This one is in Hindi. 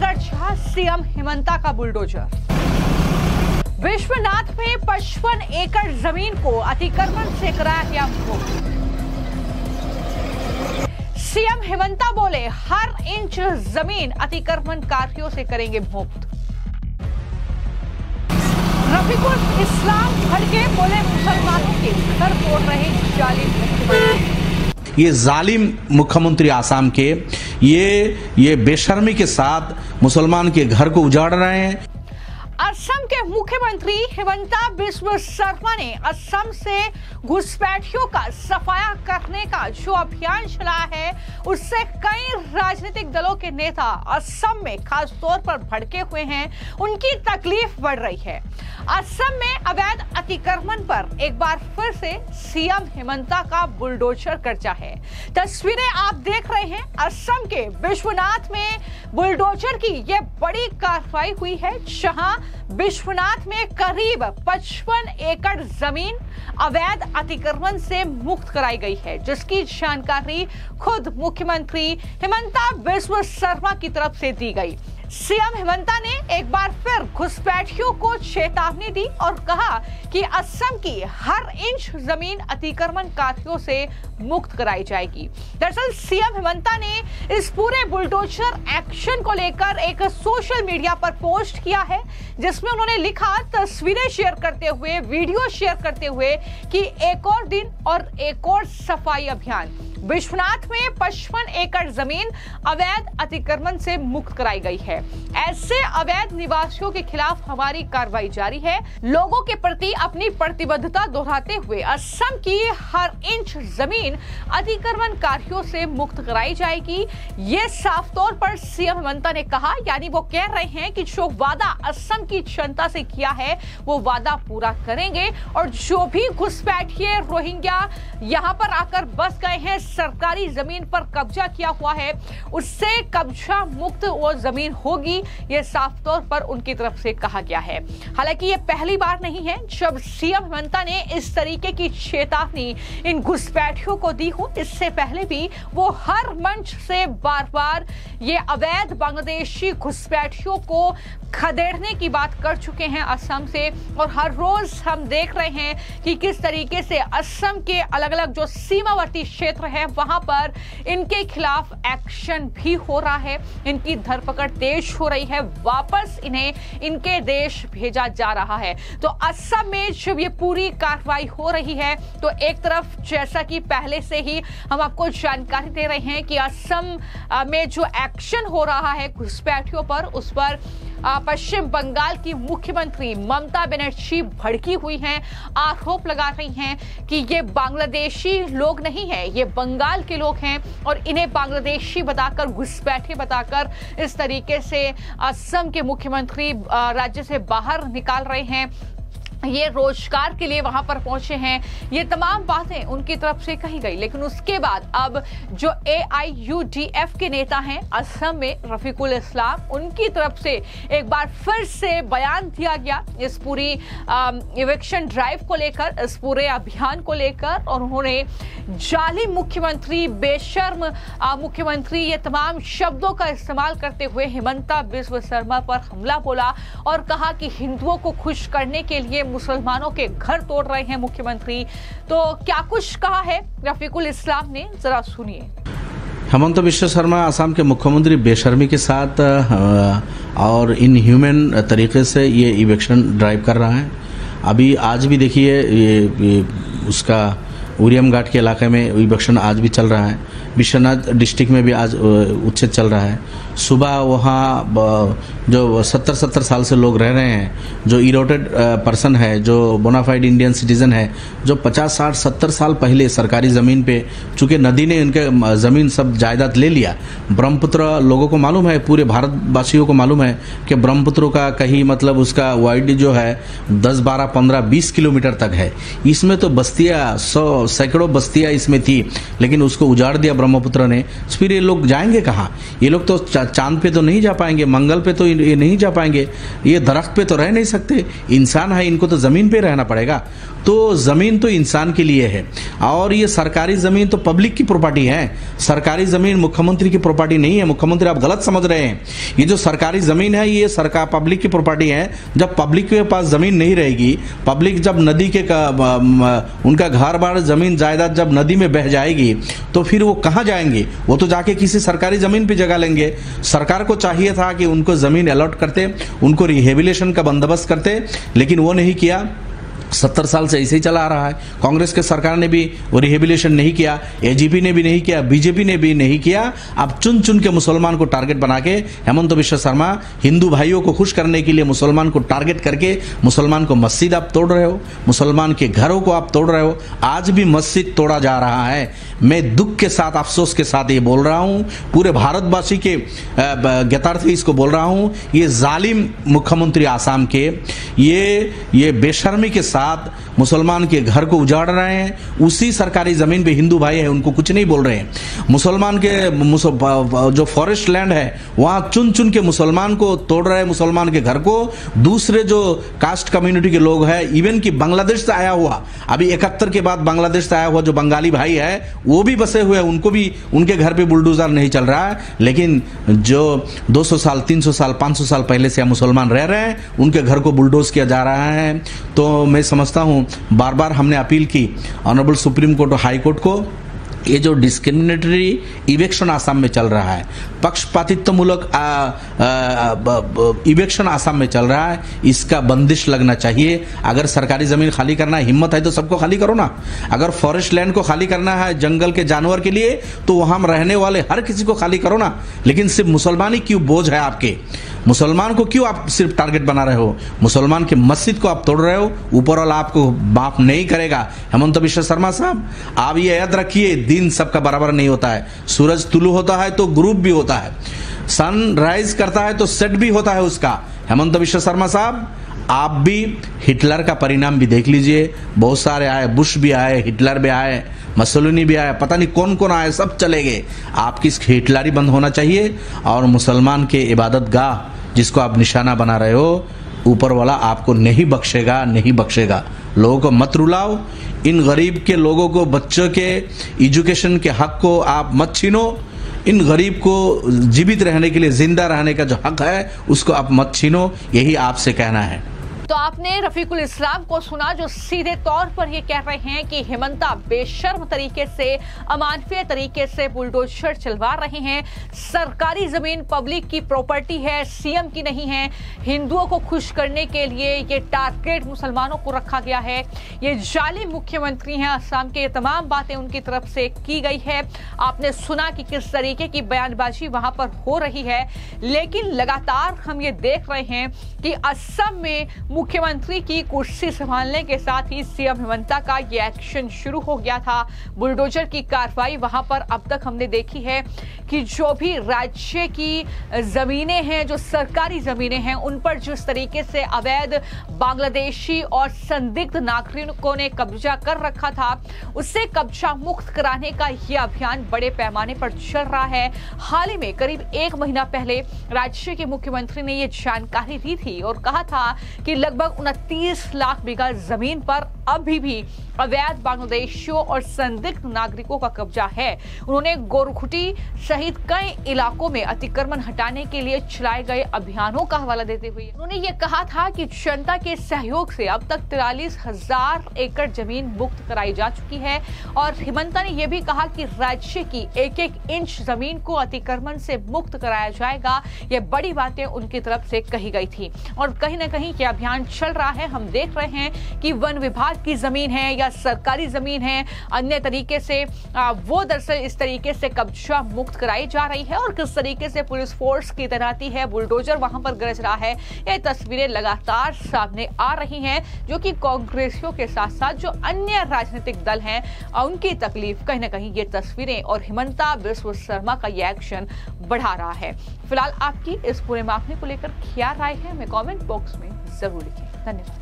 गरजा सीएम हिमंता का बुलडोजर। विश्वनाथ में 55 एकड़ जमीन को अतिक्रमण से कराया गया मुक्त। सीएम हिमंता बोले हर इंच जमीन अतिक्रमणकारियों से करेंगे मुक्त। रफीकुल इस्लाम भड़के, बोले मुसलमानों के घर तोड़ रहे जालिम मुख्यमंत्री। ये जालिम मुख्यमंत्री आसाम के ये बेशर्मी के साथ मुसलमान के घर को उजाड़ रहे हैं। असम के मुख्यमंत्री हिमंता बिस्वा शर्मा ने असम से घुसपैठियों का सफाया करने का जो अभियान चलाया है, उससे कई राजनीतिक दलों के नेता असम में खास तौर पर भड़के हुए हैं। उनकी तकलीफ बढ़ रही है। असम में अवैध अतिक्रमण पर एक बार फिर से सीएम हिमंता का बुलडोजर कब्जा है। तस्वीरें आप देख रहे हैं। असम के विश्वनाथ में बुलडोजर की यह बड़ी कार्रवाई हुई है, जहां विश्वनाथ में करीब 55 एकड़ जमीन अवैध अतिक्रमण से मुक्त कराई गई है, जिसकी जानकारी खुद मुख्यमंत्री हिमंता बिस्वा शर्मा की तरफ से दी गई। सीएम हिमंता ने एक बार फिर घुसपैठियों को चेतावनी दी और कहा कि असम की हर इंच जमीन अतिक्रमणकारियों से मुक्त कराई जाएगी। दरअसल सीएम हिमंता ने इस पूरे बुलडोजर एक्शन को लेकर एक सोशल मीडिया पर पोस्ट किया है, जिसमें उन्होंने लिखा, तस्वीरें शेयर करते हुए, वीडियो शेयर करते हुए कि एक और दिन और एक और सफाई अभियान। विश्वनाथ में 55 एकड़ जमीन अवैध अतिक्रमण से मुक्त कराई गई है। ऐसे अवैध निवासियों के खिलाफ हमारी कार्रवाई जारी है। लोगों के प्रति अपनी प्रतिबद्धता दोहराते हुए असम की हर इंच जमीन अतिक्रमणकारियों से मुक्त कराई जाएगी। ये साफ तौर पर सीएम हिमंता ने कहा, यानी वो कह रहे हैं कि जो वादा असम की जनता से किया है वो वादा पूरा करेंगे, और जो भी घुसपैठिए रोहिंग्या यहाँ पर आकर बस गए हैं, सरकारी जमीन पर कब्जा किया हुआ है, उससे कब्जा मुक्त वो जमीन होगी। ये साफ तौर पर उनकी तरफ से कहा गया है। हालांकि ये पहली बार नहीं है जब सीएम हिमंता ने इस तरीके की चेतावनी इन घुसपैठियों को दी हो। इससे पहले भी वो हर मंच से बार बार ये अवैध बांग्लादेशी घुसपैठियों को खदेड़ने की बात कर चुके हैं असम से, और हर रोज हम देख रहे हैं कि किस तरीके से असम के अलग अलग जो सीमावर्ती क्षेत्र है वहां पर इनके खिलाफ एक्शन भी हो रहा है। इनकी धरपकड़ तेज हो रही है, वापस इन्हें इनके देश भेजा जा रहा है। तो असम में जब ये पूरी कार्रवाई हो रही है, तो एक तरफ जैसा कि पहले से ही हम आपको जानकारी दे रहे हैं कि असम में जो एक्शन हो रहा है घुसपैठियों पर, उस पर पश्चिम बंगाल की मुख्यमंत्री ममता बनर्जी भड़की हुई हैं, आरोप लगा रही हैं कि ये बांग्लादेशी लोग नहीं हैं, ये बंगाल के लोग हैं, और इन्हें बांग्लादेशी बताकर, घुसपैठे बताकर इस तरीके से असम के मुख्यमंत्री राज्य से बाहर निकाल रहे हैं। ये रोजगार के लिए वहां पर पहुंचे हैं, ये तमाम बातें उनकी तरफ से कही गई। लेकिन उसके बाद अब जो AIUDF के नेता हैं असम में, रफीकुल इस्लाम, उनकी तरफ से एक बार फिर से बयान दिया गया इस पूरी इविक्शन ड्राइव को लेकर, इस पूरे अभियान को लेकर, और उन्होंने जालिम मुख्यमंत्री, बेशर्म मुख्यमंत्री, ये तमाम शब्दों का इस्तेमाल करते हुए हिमंता बिस्वा शर्मा पर हमला बोला और कहा कि हिंदुओं को खुश करने के लिए मुसलमानों के घर तोड़ रहे हैं मुख्यमंत्री। तो क्या कुछ कहा है रफीकुल इस्लाम ने, जरा सुनिए। हिमंता बिस्वा शर्मा असम के मुख्यमंत्री बेशर्मी के साथ और इनह्यूमन तरीके से ये इविक्शन ड्राइव कर रहा है। अभी आज भी देखिए ये उसका उरियम घाट के इलाके में इविक्शन आज भी चल रहा है। विश्वनाथ डिस्ट्रिक्ट में भी आज उच्छेद चल रहा है। सुबह वहाँ जो 70 साल से लोग रह रहे हैं, जो इरोटेड पर्सन है, जो बोनाफाइड इंडियन सिटीजन है, जो 50, 60, 70 साल पहले सरकारी ज़मीन पे, चूँकि नदी ने उनके ज़मीन सब जायदाद ले लिया। ब्रह्मपुत्र लोगों को मालूम है, पूरे भारतवासियों को मालूम है कि ब्रह्मपुत्र का कहीं मतलब उसका वाइड जो है 10, 12, 15, 20 किलोमीटर तक है। इसमें तो बस्तियाँ, 100 सैकड़ों बस्तियाँ इसमें थी, लेकिन उसको उजाड़ दिया ब्रह्मपुत्र ने। फिर ये लोग जाएंगे कहाँ? ये लोग तो चांद पे तो नहीं जा पाएंगे, मंगल पे तो ये नहीं जा पाएंगे, ये दरख्त पे तो रह नहीं सकते। इंसान है, इनको तो ज़मीन पे रहना पड़ेगा। तो ज़मीन तो इंसान के लिए है, और ये सरकारी ज़मीन तो पब्लिक की प्रॉपर्टी है। सरकारी ज़मीन मुख्यमंत्री की प्रॉपर्टी नहीं है। मुख्यमंत्री आप गलत समझ रहे हैं। ये जो सरकारी ज़मीन है ये सरकार पब्लिक की प्रॉपर्टी है। जब पब्लिक के पास ज़मीन नहीं रहेगी, पब्लिक जब नदी के उनका घर बार ज़मीन जायदाद जब नदी में बह जाएगी तो फिर वो कहाँ जाएंगे? वो तो जाके किसी सरकारी ज़मीन पे जगह लेंगे। सरकार को चाहिए था कि उनको ज़मीन अलॉट करते, उनको रिहेबिलिटेशन का बंदोबस्त करते, लेकिन वो नहीं किया। 70 साल से ऐसे ही चला आ रहा है। कांग्रेस के सरकार ने भी वो रिहेबिलिटेशन नहीं किया, एजीपी ने भी नहीं किया, बीजेपी ने भी नहीं किया। अब चुन चुन के मुसलमान को टारगेट बना के हेमंत बिश्व शर्मा हिंदू भाइयों को खुश करने के लिए मुसलमान को टारगेट करके मुसलमान को मस्जिद आप तोड़ रहे हो, मुसलमान के घरों को आप तोड़ रहे हो। आज भी मस्जिद तोड़ा जा रहा है। मैं दुख के साथ, अफसोस के साथ ये बोल रहा हूँ, पूरे भारतवासी के ज्ञातार्थ इसको बोल रहा हूँ, ये जालिम मुख्यमंत्री आसाम के ये बेशर्मी के साथ मुसलमान के घर को उजाड़ रहे हैं। उसी सरकारी जमीन पे हिंदू भाई है, उनको कुछ नहीं बोल रहे हैं। मुसलमान के जो फॉरेस्ट लैंड है वहां चुन चुन के मुसलमान को तोड़ रहे हैं, मुसलमान के घर को। दूसरे जो कास्ट कम्युनिटी के लोग हैं, इवन कि बांग्लादेश से आया हुआ, अभी 71 के बाद बांग्लादेश से आया हुआ जो बंगाली भाई है वो भी बसे हुए हैं, उनको भी उनके घर पे बुलडोजर नहीं चल रहा है। लेकिन जो 200 साल 300 साल 500 साल पहले से मुसलमान रह रहे हैं उनके घर को बुलडोज किया जा रहा है। तो मैं समझता हूं, बार बार हमने अपील की ऑनरेबल सुप्रीम कोर्ट और हाई कोर्ट को, ये जो डिस्क्रिमिनेटरी इवेक्शन आसाम में चल रहा है, पक्षपातित्वमूलक इवेक्शन आसाम में चल रहा है, इसका बंदिश लगना चाहिए। अगर सरकारी जमीन खाली करना है, हिम्मत है तो सबको खाली करो ना। अगर फॉरेस्ट लैंड को खाली करना है जंगल के जानवर के लिए तो वहां रहने वाले हर किसी को खाली करो ना। लेकिन सिर्फ मुसलमान ही क्यों बोझ है आपके? मुसलमान को क्यों आप सिर्फ टारगेट बना रहे हो? मुसलमान के मस्जिद को आप तोड़ रहे हो, ऊपर वाला आपको माफ नहीं करेगा। हेमंत बिश्व शर्मा साहब, आप ये याद रखिए, दिन सबका बराबर नहीं होता है। सूरज तुलू होता है तो ग्रुप भी होता है, सन राइज करता है तो सेट भी होता है उसका। हेमंत बिश्व शर्मा साहब, आप भी हिटलर का परिणाम भी देख लीजिए। बहुत सारे आए, बुश भी आए, हिटलर भी आए, मसोलिनी भी आया, पता नहीं कौन कौन आए, सब चले गए। आपकी हिटलरी बंद होना चाहिए। और मुसलमान के इबादत गाह जिसको आप निशाना बना रहे हो, ऊपर वाला आपको नहीं बख्शेगा, नहीं बख्शेगा। लोगों को मत रुलाओ। इन गरीब के लोगों को, बच्चों के एजुकेशन के हक को आप मत छीनो। इन गरीब को जीवित रहने के लिए, जिंदा रहने का जो हक है उसको आप मत छीनो। यही आपसे कहना है। तो आपने रफीकुल इस्लाम को सुना, जो सीधे तौर पर ये कह रहे हैं कि हेमंता बेशर्म तरीके से, अमानवीय तरीके से बुलडोजर चलवा रहे हैं। सरकारी जमीन पब्लिक की प्रॉपर्टी है, सीएम की नहीं है। हिंदुओं को खुश करने के लिए ये टारगेट मुसलमानों को रखा गया है। ये जालिम मुख्यमंत्री हैं असम के, ये तमाम बातें उनकी तरफ से की गई है। आपने सुना कि किस तरीके की बयानबाजी वहां पर हो रही है। लेकिन लगातार हम ये देख रहे हैं कि असम में मुख्यमंत्री की कुर्सी संभालने के साथ ही सीएम हेमंता का ये एक्शन शुरू हो गया था। बुलडोजर की कार्रवाई वहां पर अब तक हमने देखी है कि जो भी राज्य की जमीनें हैं, जो सरकारी जमीनें हैं, उन पर जिस तरीके से अवैध बांग्लादेशी और संदिग्ध नागरिकों ने कब्जा कर रखा था, उससे कब्जा मुक्त कराने का यह अभियान बड़े पैमाने पर चल रहा है। हाल ही में करीब 1 महीना पहले राज्य के मुख्यमंत्री ने यह जानकारी दी थी और कहा था कि लगभग 29 लाख बीघा जमीन पर अभी भी अवैध बांग्लादेशियों और संदिग्ध नागरिकों का कब्जा है। उन्होंने गोरखुटी सहित कई इलाकों में अतिक्रमण हटाने के लिए चलाए गए अभियानों का हवाला देते हुए उन्होंने ये कहा था कि जनता के सहयोग से अब तक 43,000 एकड़ जमीन मुक्त कराई जा चुकी है। और हेमंता ने यह भी कहा कि राज्य की एक एक इंच जमीन को अतिक्रमण से मुक्त कराया जाएगा। ये बड़ी बातें उनकी तरफ से कही गई थी और कहीं ना कहीं ये अभियान चल रहा है। हम देख रहे हैं कि वन विभाग की जमीन है या सरकारी जमीन है, अन्य तरीके से वो दरअसल इस तरीके से कब्जा मुक्त कराई जा रही है और किस तरीके से पुलिस फोर्स की तैनाती है, बुलडोजर वहां पर गरज रहा है। ये तस्वीरें लगातार सामने आ रही हैं, जो कि कांग्रेसियों के साथ साथ जो अन्य राजनीतिक दल हैं उनकी तकलीफ कहीं ना कहीं ये तस्वीरें और हेमंता बिश्व शर्मा का ये एक्शन बढ़ा रहा है। फिलहाल आपकी इस पूरे मामले को लेकर क्या राय है, हमें कमेंट बॉक्स में जरूर लिखें। धन्यवाद।